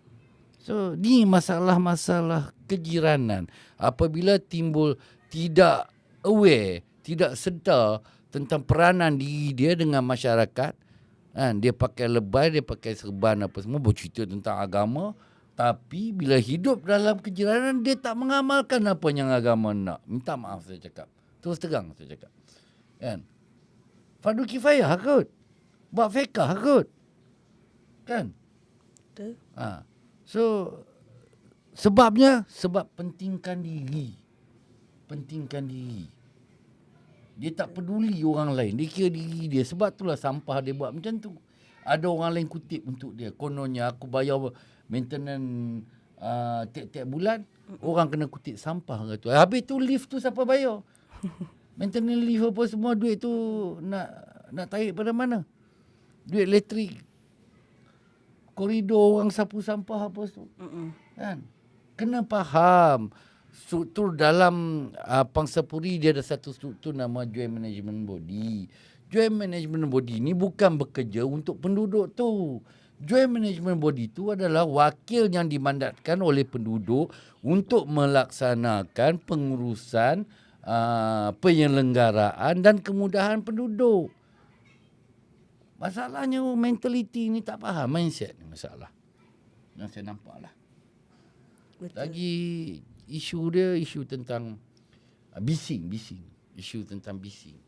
So, ni masalah-masalah kejiranan. Apabila timbul tidak aware, tidak sedar tentang peranan diri dia dengan masyarakat, kan? Dia pakai lebay, dia pakai serban apa semua, bercerita tentang agama. Tapi bila hidup dalam kejiranan, dia tak mengamalkan apa yang agama nak. Minta maaf saya cakap. Terus terang saya cakap. Kan? Fardu kifayah kot. Buat fiqah kot. Kan? Betul. So, sebab pentingkan diri. Pentingkan diri. Dia tak peduli orang lain. Dia kira diri dia. Sebab itulah sampah dia buat macam tu. Ada orang lain kutip untuk dia. Kononnya aku bayar maintenance tiap-tiap bulan. Orang kena kutip sampah kata. Habis tu lift tu siapa bayar? Maintenance lift apa semua, duit tu nak tarik pada mana? Duit elektrik. Koridor orang sapu sampah apa tu. Kan? Kena faham. Struktur dalam Pangsapuri dia ada satu struktur nama Joint Management Body. Joint Management Body ni bukan bekerja untuk penduduk tu. Joint Management Body tu adalah wakil yang dimandatkan oleh penduduk untuk melaksanakan pengurusan penyelenggaraan dan kemudahan penduduk. Masalahnya mentaliti ni tak faham, mindset ni masalah. Yang saya nampak lah. Betul. Lagi isu tentang bising. Isu tentang bising.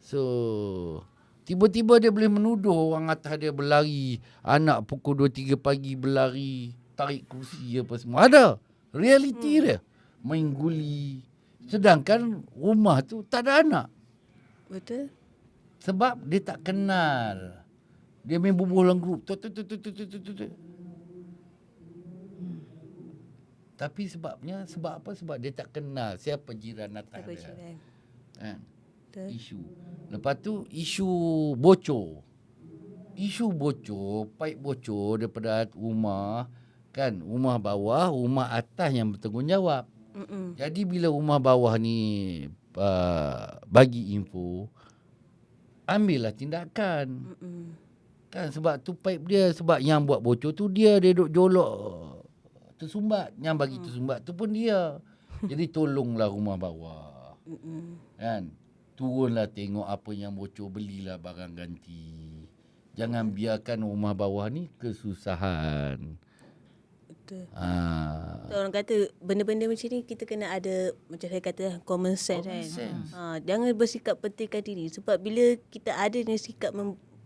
So, tiba-tiba dia boleh menuduh orang atas dia berlari. Anak pukul 2-3 pagi berlari. Tarik kursi apa semua. Realiti dia main guli. Sedangkan rumah tu tak ada anak. Betul. Sebab dia tak kenal. Dia main bubuh dalam grup. Tapi sebab apa? Sebab dia tak kenal siapa jiran atas Apa dia. jiran. Kan? Betul. Isu. Lepas tu isu bocor. Isu bocor, paip bocor daripada rumah, kan? Rumah bawah, rumah atas yang bertanggungjawab. Jadi bila rumah bawah ni bagi info, ambillah tindakan. Kan sebab tu paip dia, sebab yang buat bocor tu dia duduk jolok tersumbat. Yang bagi tersumbat tu pun dia. Jadi tolonglah rumah bawah. Kan? Turunlah tengok apa yang bocor, belilah barang ganti. Jangan biarkan rumah bawah ni kesusahan. Betul. Ha. So, orang kata benda-benda macam ni kita kena ada, macam saya kata, common sense Common kan. sense. Jangan bersikap pentingkan diri. Sebab bila kita ada ni sikap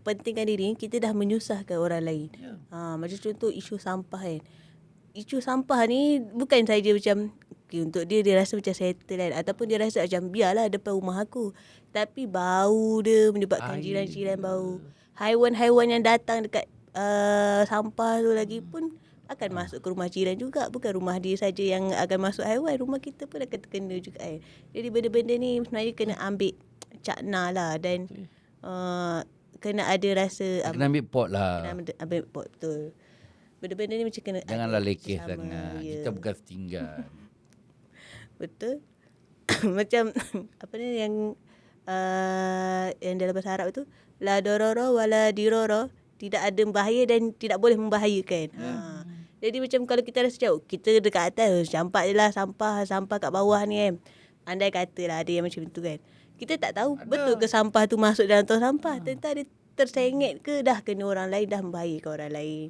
pentingkan diri, kita dah menyusahkan orang lain. Ya. Macam contoh isu sampah kan. Isu sampah ni bukan saja macam okay, untuk dia rasa macam settle kan. Ataupun dia rasa macam biarlah depan rumah aku. Tapi bau dia menyebabkan Air jiran-jiran dia. bau. Haiwan-haiwan yang datang dekat sampah tu lagi pun akan masuk ke rumah jiran juga. Bukan rumah dia saja yang akan masuk haiwan. Rumah kita pun akan terkena juga kan. Jadi benda-benda ni sebenarnya kena ambil cakna lah. Dan kena ada rasa Kena ambil pot lah. kena ambil pot, betul. Benda-benda ni macam kena Janganlah ada lekeh bersama, sangat. ya. Kita bukan setinggan. Betul. Macam apa ni yang dalam bahasa Arab tu, la dororo wala diroro, tidak ada bahaya dan tidak boleh membahayakan. Jadi macam kalau kita rasa jauh, kita dekat atas campak je lah sampah kat bawah ni kan. Andai katalah ada yang macam tu kan. Kita tak tahu betul ke sampah tu masuk dalam tong sampah. Tentang dia tersengit ke dah kena orang lain, dah membahayakan orang lain.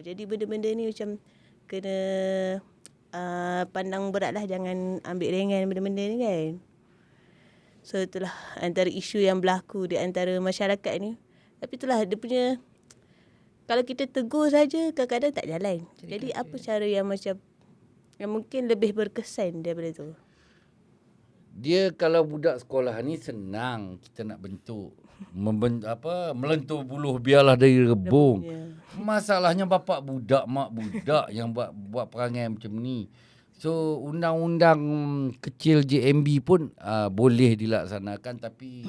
Jadi benda-benda ni macam kena pandang berat lah. Jangan ambil ringan benda-benda ni kan. So itulah antara isu yang berlaku di antara masyarakat ni. Tapi itulah dia punya, kalau kita tegur saja kadang-kadang tak jalan. Jadi apa cara yang macam yang mungkin lebih berkesan daripada tu? Dia kalau budak sekolah ni senang kita nak bentuk. Melentur buluh biarlah dari rebung. Ya. Masalahnya bapak budak, mak budak yang buat perangai macam ni. So undang-undang kecil JMB pun boleh dilaksanakan, tapi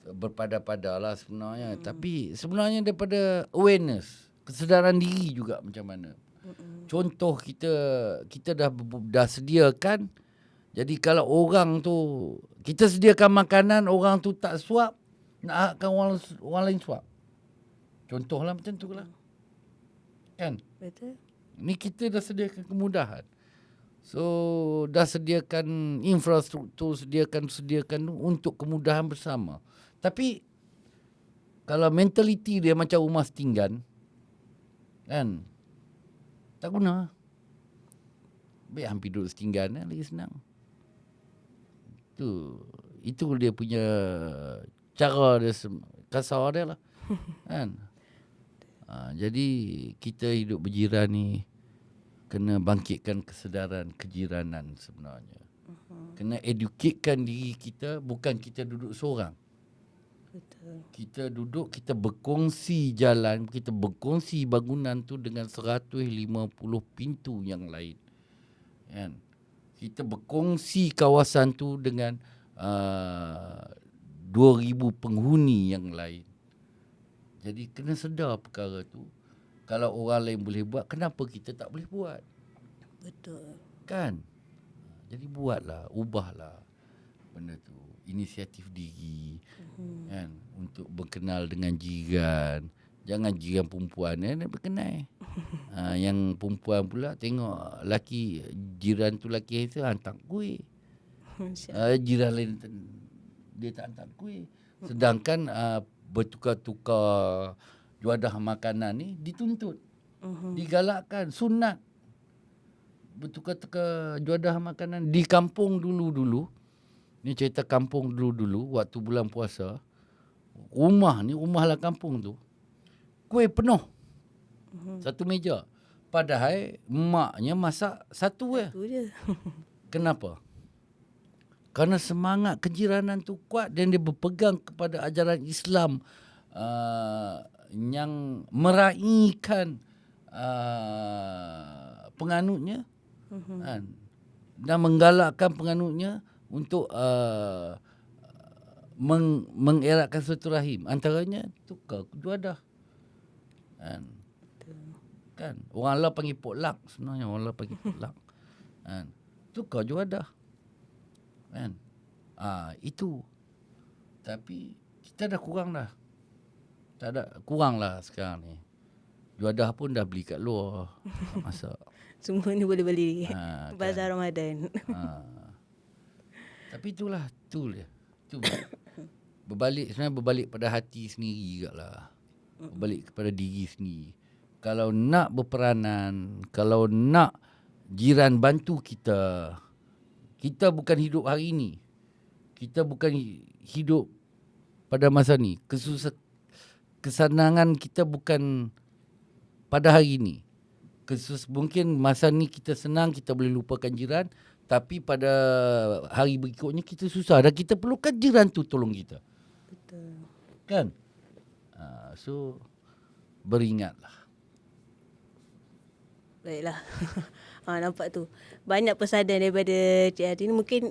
berpada-pada lah sebenarnya. Tapi sebenarnya daripada awareness, kesedaran diri juga macam mana. Contoh kita dah sediakan. Jadi kalau orang tu, kita sediakan makanan, orang tu tak suap, nak harapkan orang lain suap. Contohlah macam tu lah. Kan? Betul. Ni kita dah sediakan kemudahan. So dah sediakan infrastruktur, sediakan untuk kemudahan bersama. Tapi kalau mentaliti dia macam rumah setinggan, kan? Tak guna. Baik hampir duduk setinggan lagi senang. Itu dia punya cara dia, kasar dia lah. Kan? Jadi kita hidup berjiran ni kena bangkitkan kesedaran kejiranan sebenarnya. Kena educatekan diri kita, bukan kita duduk seorang. Betul. Kita duduk, kita berkongsi jalan, kita berkongsi bangunan tu dengan 150 pintu yang lain. Kan? Kita berkongsi kawasan tu dengan 2,000 penghuni yang lain. Jadi kena sedar perkara tu. Kalau orang lain boleh buat, kenapa kita tak boleh buat? Betul. Kan? Jadi buatlah, ubahlah benda tu. Inisiatif diri. Kan? Untuk berkenal dengan jiran. Jangan jiran perempuan nak berkenal. Yang perempuan pula tengok jiran tu laki itu hantar kuih. Jiran lain dia tak hantar kuih. Sedangkan bertukar-tukar juadah makanan ni dituntut. Digalakkan, sunat. Bertukar-tukar juadah makanan di kampung dulu-dulu. Ni cerita kampung dulu-dulu waktu bulan puasa. Rumah lah kampung tu. Kuih penuh. Satu meja. Padahal maknya masak satu je. Tu je. Kenapa? Kerana semangat kejiranan tu kuat dan dia berpegang kepada ajaran Islam yang meraihkan penganutnya kan, dan menggalakkan penganutnya untuk mengeratkan silaturahim. Antaranya tukar juadah. Kan? Orang lah panggil potluck sebenarnya. Orang lah panggil potluck. Kan? Tukar juadah. Kan? Itu. Tapi kita dah kurang dah. Tak ada, kurang lah sekarang ni. Juadah pun dah beli kat luar. Masak. Semua ni boleh beli. Kan? Bazar Ramadan. Tapi itulah, tu dia. Tu sebenarnya berbalik pada hati sendiri jugalah. Berbalik kepada diri sendiri. Kalau nak berperanan, kalau nak jiran bantu kita, kita bukan hidup hari ini. Kita bukan hidup pada masa ni. Kesenangan kita bukan pada hari ini. Mungkin masa ni kita senang, kita boleh lupakan jiran. Tapi pada hari berikutnya kita susah. Dan kita perlukan jiran tu tolong kita. Betul. Kan? So, beringatlah. Baiklah. Nampak tu. Banyak pesanan daripada Cik Hadi ni. Mungkin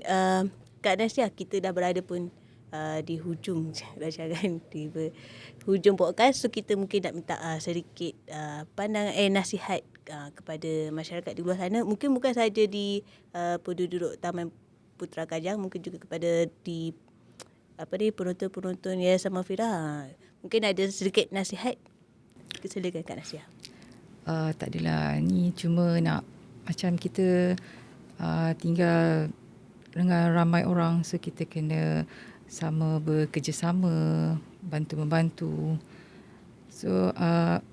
Kak Nasyah, kita dah berada pun di hujung rancangan, di hujung podcast. So kita mungkin nak minta sedikit pandangan nasihat kepada masyarakat di luar sana. Mungkin bukan sahaja di penduduk Taman Putera Kajang, mungkin juga kepada di penonton-penonton Yayasan Mafirah. Mungkin ada sedikit nasihat. Silakan Kak Nasyah. Tak adalah, ni cuma nak macam kita tinggal dengan ramai orang, so kita kena sama bekerjasama, bantu-membantu. So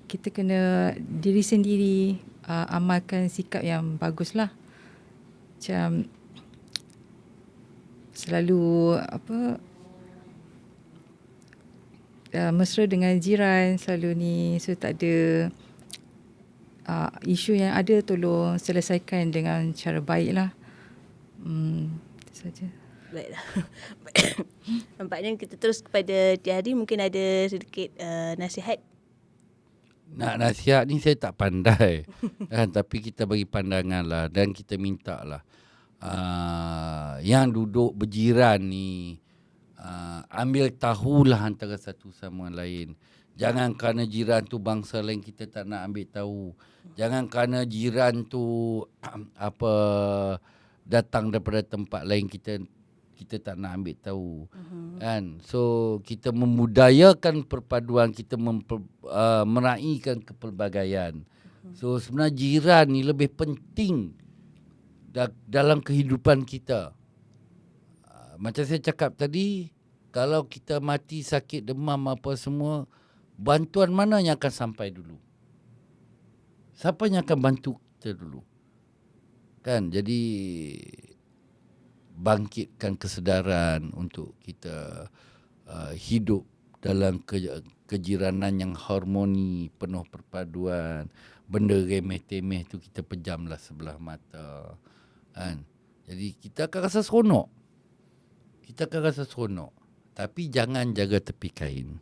kita kena diri sendiri amalkan sikap yang baguslah. Macam selalu mesra dengan jiran, selalu ni, so tak ada isu yang ada tolong selesaikan dengan cara baiklah. Itu saja. Baiklah. Nampaknya kita terus kepada Cik Hadi, mungkin ada sedikit nasihat. Nak nasihat ni saya tak pandai. Kan? Tapi kita bagi pandangan lah. Dan kita minta lah. Yang duduk berjiran ni, ambil tahulah antara satu sama lain. Jangan kerana jiran tu bangsa lain kita tak nak ambil tahu. Jangan kerana jiran tu datang daripada tempat lain kita tak nak ambil tahu. Kan? So kita memudayakan perpaduan, kita meraihkan kepelbagaian. So sebenarnya jiran ni lebih penting dalam kehidupan kita. Macam saya cakap tadi, kalau kita mati sakit demam apa semua, bantuan mana yang akan sampai dulu? Siapa yang akan bantu kita dulu? Kan? Jadi bangkitkan kesedaran untuk kita hidup dalam kejiranan yang harmoni, penuh perpaduan. Benda remeh-temeh tu kita pejamlah sebelah mata. Kan? Jadi kita akan rasa seronok. Tapi jangan jaga tepi kain.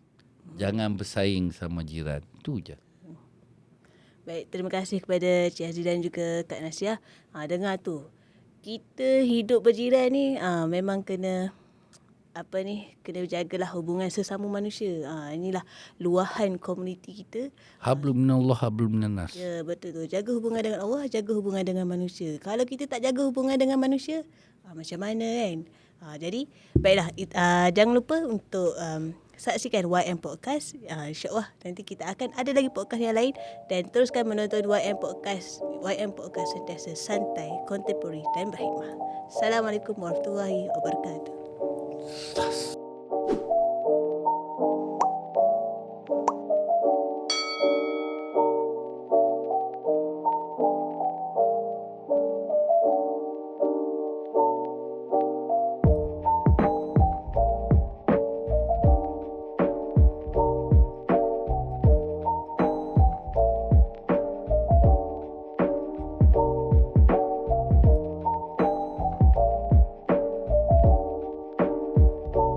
Jangan bersaing sama jiran. Itu je. Baik, terima kasih kepada Cik Hadi dan juga Kak Nasyah. Dengar tu. Kita hidup berjiran ni memang kena kena jagalah hubungan sesama manusia. Inilah luahan komuniti kita. Hablum minallah, hablum minannas. Ya, betul tu. Jaga hubungan dengan Allah, jaga hubungan dengan manusia. Kalau kita tak jaga hubungan dengan manusia, macam mana kan? Jadi, baiklah. Jangan lupa untuk saksikan YM Podcast. InsyaAllah nanti kita akan ada lagi podcast yang lain. Dan teruskan menonton YM Podcast. YM Podcast sentiasa santai, kontemporari dan berhikmah. Assalamualaikum warahmatullahi wabarakatuh.